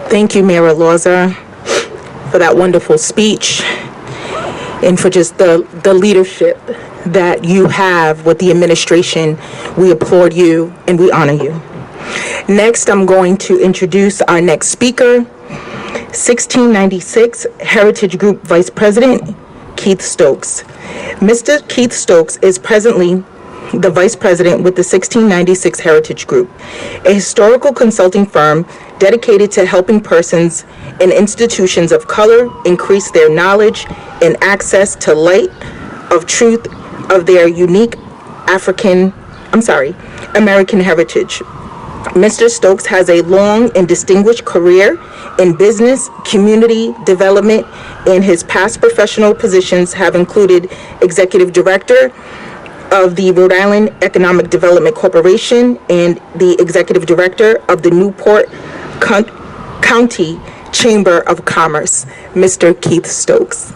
Thank you, Mayor Elorza, for that wonderful speech and for just the leadership that you have with the administration. We applaud you and we honor you. Next, I'm going to introduce our next speaker, 1696 Heritage Group Vice President, Keith Stokes. Mr. Keith Stokes is presently the Vice President with the 1696 Heritage Group, a historical consulting firm dedicated to helping persons and institutions of color increase their knowledge and access to light of truth of their unique American heritage. Mr. Stokes has a long and distinguished career in business, community development, and his past professional positions have included Executive Director of the Rhode Island Economic Development Corporation and the Executive Director of the Newport County Chamber of Commerce. Mr. Keith Stokes.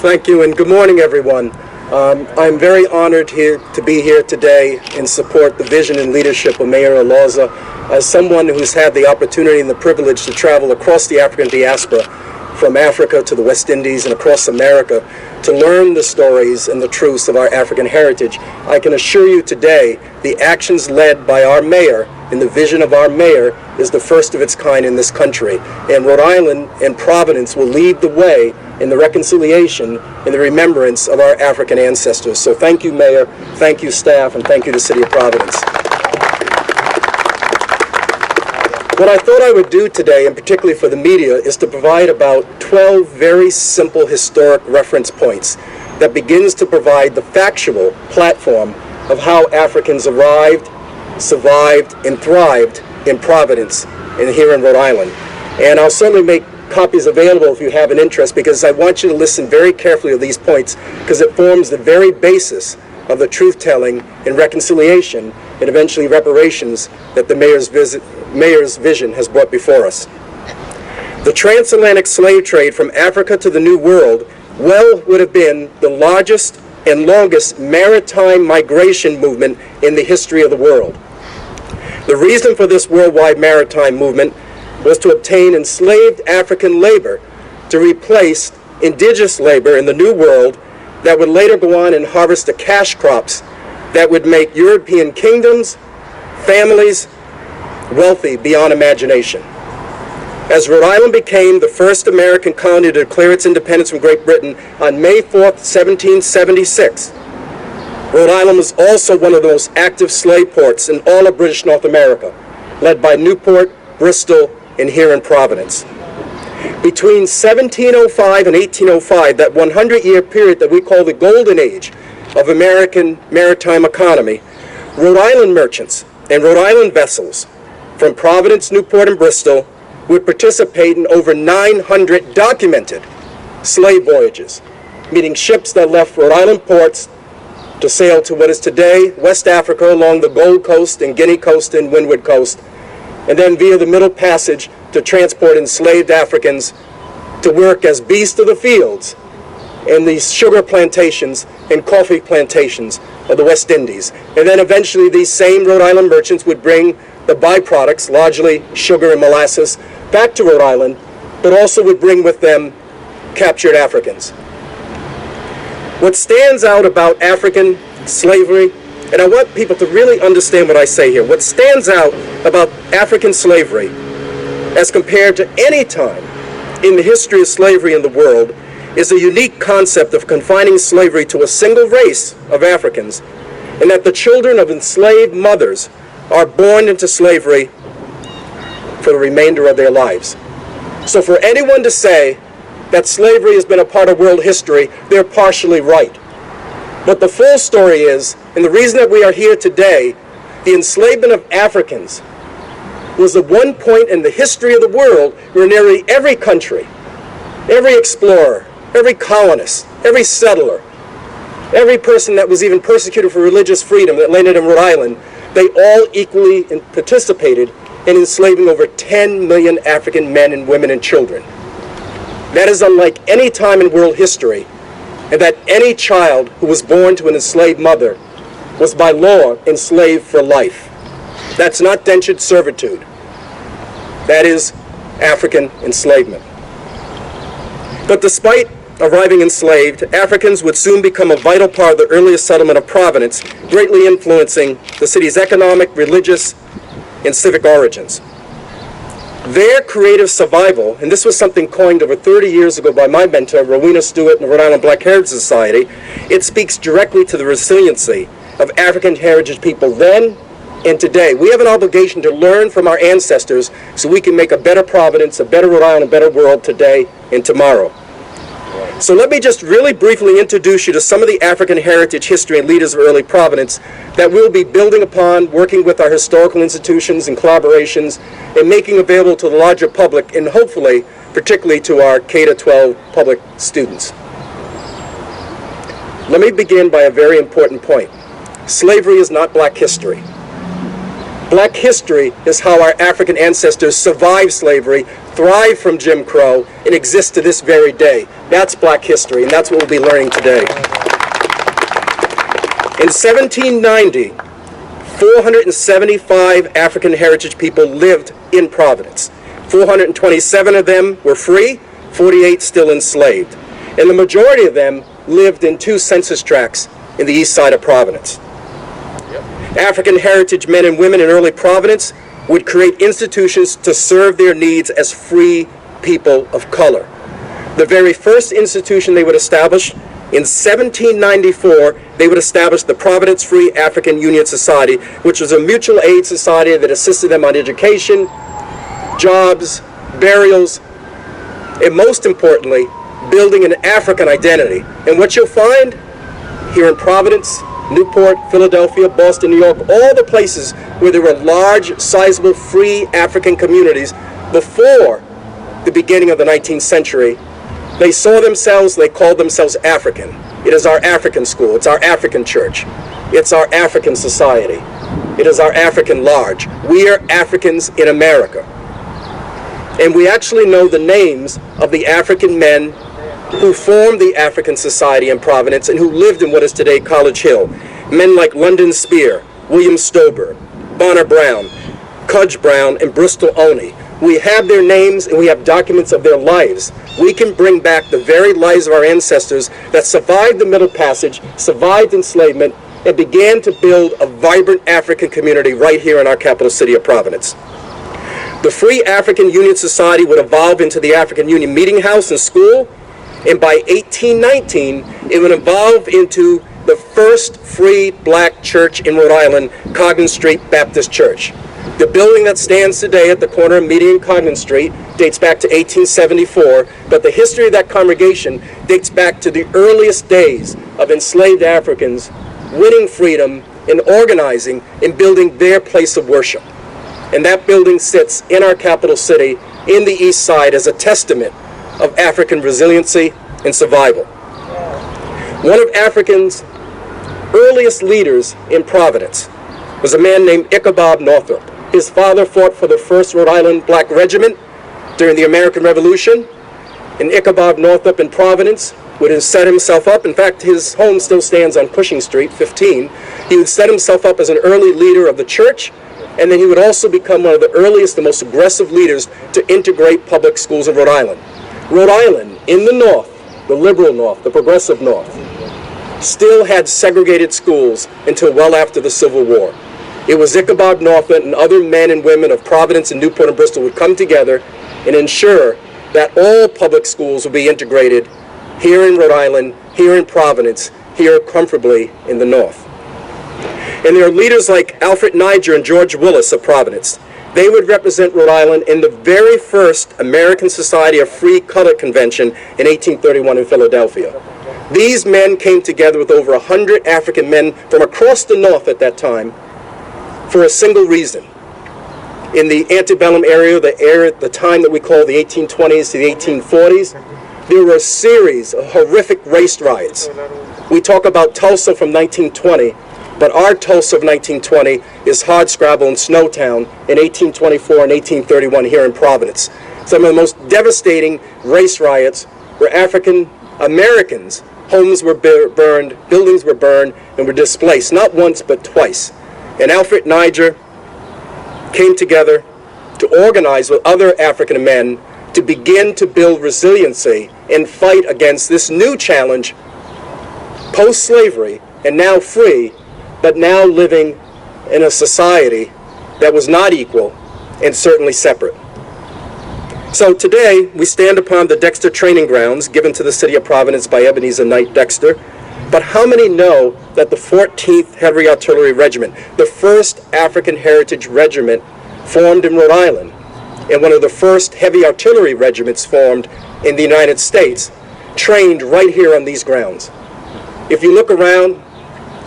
Thank you, and good morning, everyone. I'm very honored to be here today and support the vision and leadership of Mayor Elorza. As someone who's had the opportunity and the privilege to travel across the African diaspora, from Africa to the West Indies and across America, to learn the stories and the truths of our African heritage, I can assure you today the actions led by our mayor and the vision of our mayor is the first of its kind in this country. And Rhode Island and Providence will lead the way in the reconciliation and the remembrance of our African ancestors. So thank you, Mayor, thank you, staff, and thank you to the City of Providence. What I thought I would do today, and particularly for the media, is to provide about 12 very simple historic reference points that begins to provide the factual platform of how Africans arrived, survived, and thrived in Providence and here in Rhode Island. And I'll certainly make copies available if you have an interest, because I want you to listen very carefully to these points, because it forms the very basis of the truth-telling and reconciliation and eventually reparations that the mayor's vision has brought before us. The transatlantic slave trade from Africa to the New World would have been the largest and longest maritime migration movement in the history of the world. The reason for this worldwide maritime movement was to obtain enslaved African labor to replace indigenous labor in the New World that would later go on and harvest the cash crops that would make European kingdoms, families, wealthy beyond imagination. As Rhode Island became the first American colony to declare its independence from Great Britain on May 4th, 1776, Rhode Island was also one of the most active slave ports in all of British North America, led by Newport, Bristol, and here in Providence. Between 1705 and 1805, that 100-year period that we call the Golden Age of American maritime economy, Rhode Island merchants and Rhode Island vessels from Providence, Newport, and Bristol would participate in over 900 documented slave voyages, meaning ships that left Rhode Island ports to sail to what is today West Africa along the Gold Coast and Guinea Coast and Windward Coast, and then via the Middle Passage to transport enslaved Africans to work as beasts of the fields in these sugar plantations and coffee plantations of the West Indies. And then eventually these same Rhode Island merchants would bring the byproducts, largely sugar and molasses, back to Rhode Island, but also would bring with them captured Africans. What stands out about African slavery, and I want people to really understand what I say here, what stands out about African slavery as compared to any time in the history of slavery in the world is a unique concept of confining slavery to a single race of Africans, and that the children of enslaved mothers are born into slavery for the remainder of their lives. So for anyone to say that slavery has been a part of world history, they're partially right. But the full story is, and the reason that we are here today, the enslavement of Africans was the one point in the history of the world where nearly every country, every explorer, every colonist, every settler, every person that was even persecuted for religious freedom that landed in Rhode Island, they all equally participated in enslaving over 10 million African men and women and children. That is unlike any time in world history, and that any child who was born to an enslaved mother was by law enslaved for life. That's not indentured servitude. That is African enslavement. But despite arriving enslaved, Africans would soon become a vital part of the earliest settlement of Providence, greatly influencing the city's economic, religious, and civic origins. Their creative survival, and this was something coined over 30 years ago by my mentor, Rowena Stewart, and the Rhode Island Black Heritage Society, it speaks directly to the resiliency of African heritage people then and today. We have an obligation to learn from our ancestors so we can make a better Providence, a better Rhode Island, a better world today and tomorrow. So let me just really briefly introduce you to some of the African heritage, history, and leaders of early Providence that we'll be building upon, working with our historical institutions and collaborations, and making available to the larger public, and hopefully, particularly to our K-12 public students. Let me begin by a very important point. Slavery is not black history. Black history is how our African ancestors survived slavery, thrived from Jim Crow, and exist to this very day. That's black history, and that's what we'll be learning today. In 1790, 475 African heritage people lived in Providence. 427 of them were free, 48 still enslaved. And the majority of them lived in 2 census tracts in the east side of Providence. African heritage men and women in early Providence would create institutions to serve their needs as free people of color. The very first institution they would establish, in 1794, they would establish the Providence Free African Union Society, which was a mutual aid society that assisted them on education, jobs, burials, and most importantly, building an African identity. And what you'll find here in Providence, Newport, Philadelphia, Boston, New York, all the places where there were large, sizable, free African communities before the beginning of the 19th century, they saw themselves, they called themselves African. It is our African school, it's our African church, it's our African society, it is our African lodge. We are Africans in America. And we actually know the names of the African men who formed the African Society in Providence and who lived in what is today College Hill. Men like London Spear, William Stober, Bonner Brown, Cudge Brown, and Bristol Oney. We have their names and we have documents of their lives. We can bring back the very lives of our ancestors that survived the Middle Passage, survived enslavement, and began to build a vibrant African community right here in our capital city of Providence. The Free African Union Society would evolve into the African Union Meeting House and School, and by 1819, it would evolve into the first free black church in Rhode Island, Congdon Street Baptist Church. The building that stands today at the corner of Meeting and Congdon Street dates back to 1874, but the history of that congregation dates back to the earliest days of enslaved Africans winning freedom and organizing and building their place of worship. And that building sits in our capital city in the east side as a testament of African resiliency and survival. One of African's earliest leaders in Providence was a man named Ichabod Northrop. His father fought for the 1st Rhode Island Black Regiment during the American Revolution, and Ichabod Northrop in Providence would have set himself up. In fact, his home still stands on Cushing Street, 15. He would set himself up as an early leader of the church, and then he would also become one of the earliest and most aggressive leaders to integrate public schools in Rhode Island. Rhode Island, in the North, the liberal North, the progressive North, still had segregated schools until well after the Civil War. It was Ichabod Northrop and other men and women of Providence and Newport and Bristol would come together and ensure that all public schools would be integrated here in Rhode Island, here in Providence, here comfortably in the North. And there are leaders like Alfred Niger and George Willis of Providence. They would represent Rhode Island in the very first American Society of Free Color Convention in 1831 in Philadelphia. These men came together with over 100 African men from across the North at that time for a single reason. In the antebellum area, the time that we call the 1820s to the 1840s, there were a series of horrific race riots. We talk about Tulsa from 1920, but our Tulsa of 1920 is Hardscrabble and Snowtown in 1824 and 1831 here in Providence. Some of the most devastating race riots where African Americans homes were burned, buildings were burned, and were displaced, not once but twice. And Alfred Niger came together to organize with other African men to begin to build resiliency and fight against this new challenge, post-slavery, and now free, but now living in a society that was not equal and certainly separate. So today, we stand upon the Dexter training grounds given to the city of Providence by Ebenezer Knight Dexter. But how many know that the 14th Heavy Artillery Regiment, the first African Heritage Regiment formed in Rhode Island, and one of the first heavy artillery regiments formed in the United States, trained right here on these grounds? If you look around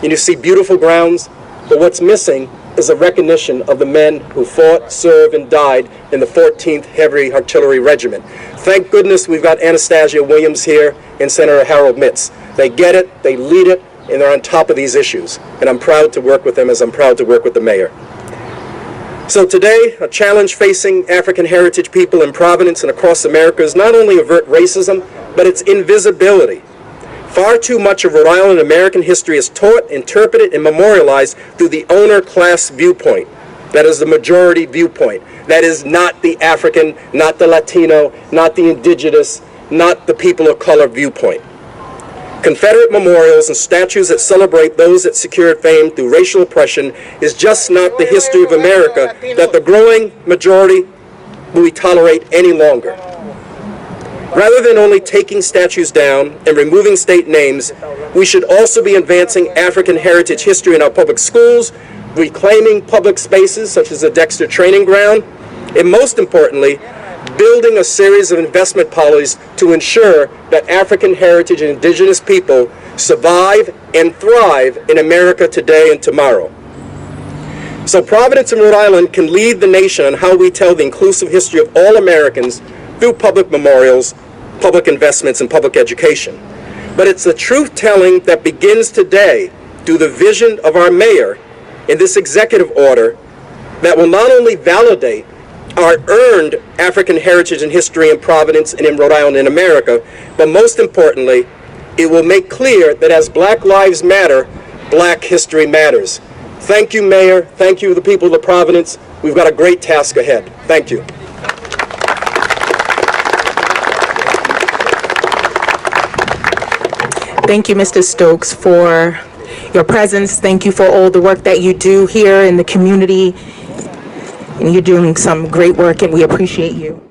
and you see beautiful grounds, but what's missing is a recognition of the men who fought, served, and died in the 14th Heavy Artillery Regiment. Thank goodness we've got Anastasia Williams here and Senator Harold Mitz. They get it, they lead it, and they're on top of these issues. And I'm proud to work with them as I'm proud to work with the mayor. So today, a challenge facing African heritage people in Providence and across America is not only avert racism, but its invisibility. Far too much of Rhode Island American history is taught, interpreted, and memorialized through the owner class viewpoint. That is the majority viewpoint. That is not the African, not the Latino, not the indigenous, not the people of color viewpoint. Confederate memorials and statues that celebrate those that secured fame through racial oppression is just not the history of America that the growing majority will tolerate any longer. Rather than only taking statues down and removing state names, we should also be advancing African heritage history in our public schools, reclaiming public spaces such as the Dexter Training Ground, and most importantly, building a series of investment policies to ensure that African heritage and indigenous people survive and thrive in America today and tomorrow. So Providence and Rhode Island can lead the nation on how we tell the inclusive history of all Americans through public memorials, public investments, and public education. But it's the truth-telling that begins today through the vision of our mayor in this executive order that will not only validate our earned African heritage and history in Providence and in Rhode Island and America, but most importantly, it will make clear that as Black Lives Matter, Black history matters. Thank you, Mayor. Thank you, the people of Providence. We've got a great task ahead. Thank you. Thank you, Mr. Stokes, for your presence. Thank you for all the work that you do here in the community. And you're doing some great work, and we appreciate you.